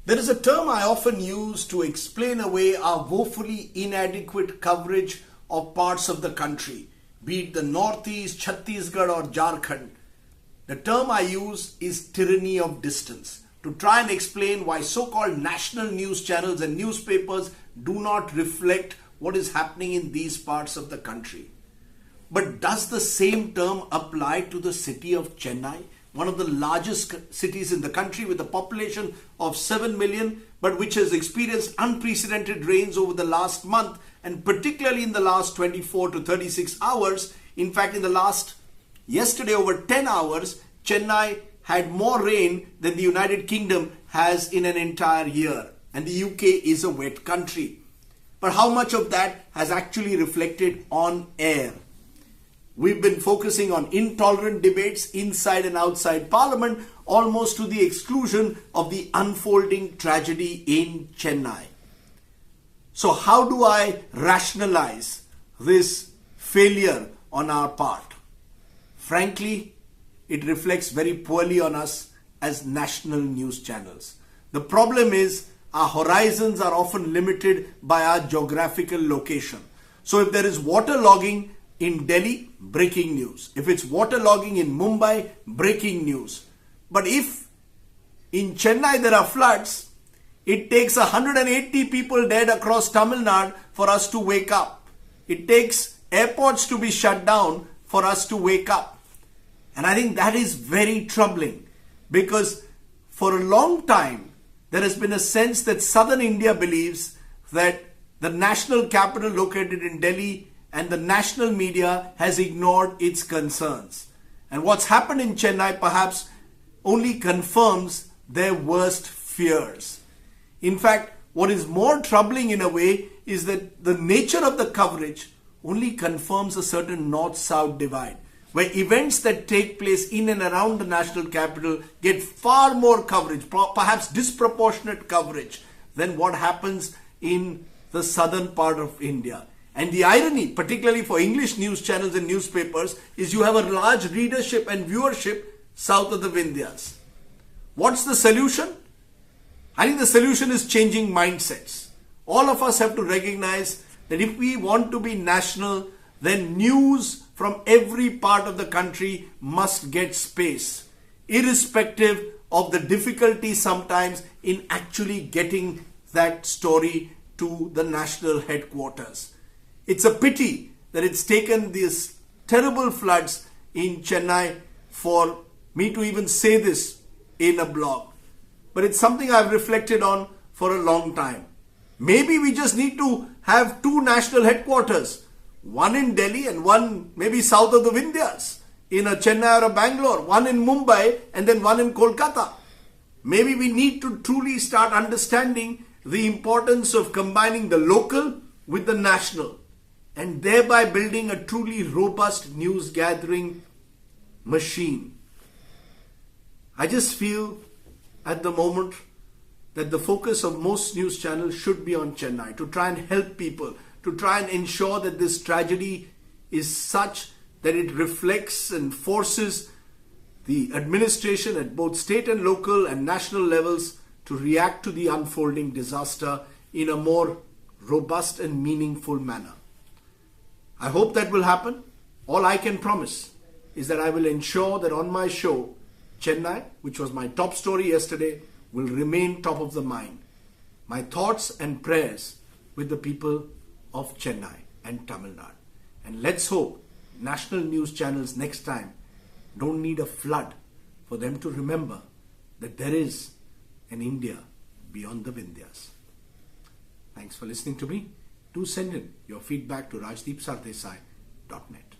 There is a term I often use to explain away our woefully inadequate coverage of parts of the country, be it the Northeast, Chhattisgarh or Jharkhand. The term I use is tyranny of distance, to try and explain why so-called national news channels and newspapers do not reflect what is happening in these parts of the country. But does the same term apply to the city of Chennai, one of the largest cities in the country with a population of 7 million, but which has experienced unprecedented rains over the last month, and particularly in the last 24 to 36 hours. In fact, yesterday over 10 hours, Chennai had more rain than the United Kingdom has in an entire year. And the UK is a wet country. But how much of that has actually reflected on air? We've been focusing on intolerant debates inside and outside Parliament, almost to the exclusion of the unfolding tragedy in Chennai. So how do I rationalize this failure on our part? Frankly, it reflects very poorly on us as national news channels. The problem is our horizons are often limited by our geographical location. So if there is waterlogging in Delhi, breaking news. If it's waterlogging in Mumbai, breaking news. But if in Chennai there are floods, it takes 180 people dead across Tamil Nadu for us to wake up. It takes airports to be shut down for us to wake up. And I think that is very troubling, because for a long time there has been a sense that southern India believes that the national capital located in Delhi and the national media has ignored its concerns. And what's happened in Chennai perhaps only confirms their worst fears. In fact, what is more troubling in a way is that the nature of the coverage only confirms a certain north-south divide, where events that take place in and around the national capital get far more coverage, perhaps disproportionate coverage, than what happens in the southern part of India. And the irony, particularly for English news channels and newspapers, is you have a large readership and viewership south of the Vindhyas. What's the solution? I think the solution is changing mindsets. All of us have to recognize that if we want to be national, then news from every part of the country must get space, irrespective of the difficulty sometimes in actually getting that story to the national headquarters. It's a pity that it's taken these terrible floods in Chennai for me to even say this in a blog. But it's something I've reflected on for a long time. Maybe we just need to have two national headquarters, one in Delhi and one maybe south of the Vindhyas, in a Chennai or a Bangalore, one in Mumbai and then one in Kolkata. Maybe we need to truly start understanding the importance of combining the local with the national, and thereby building a truly robust news gathering machine. I just feel at the moment that the focus of most news channels should be on Chennai, to try and help people, to try and ensure that this tragedy is such that it reflects and forces the administration at both state and local and national levels to react to the unfolding disaster in a more robust and meaningful manner. I hope that will happen. All I can promise is that I will ensure that on my show, Chennai, which was my top story yesterday, will remain top of the mind. My thoughts and prayers with the people of Chennai and Tamil Nadu. And let's hope national news channels next time don't need a flood for them to remember that there is an India beyond the Vindhyas. Thanks for listening to me. Do send in your feedback to Rajdeep Sardesai.net.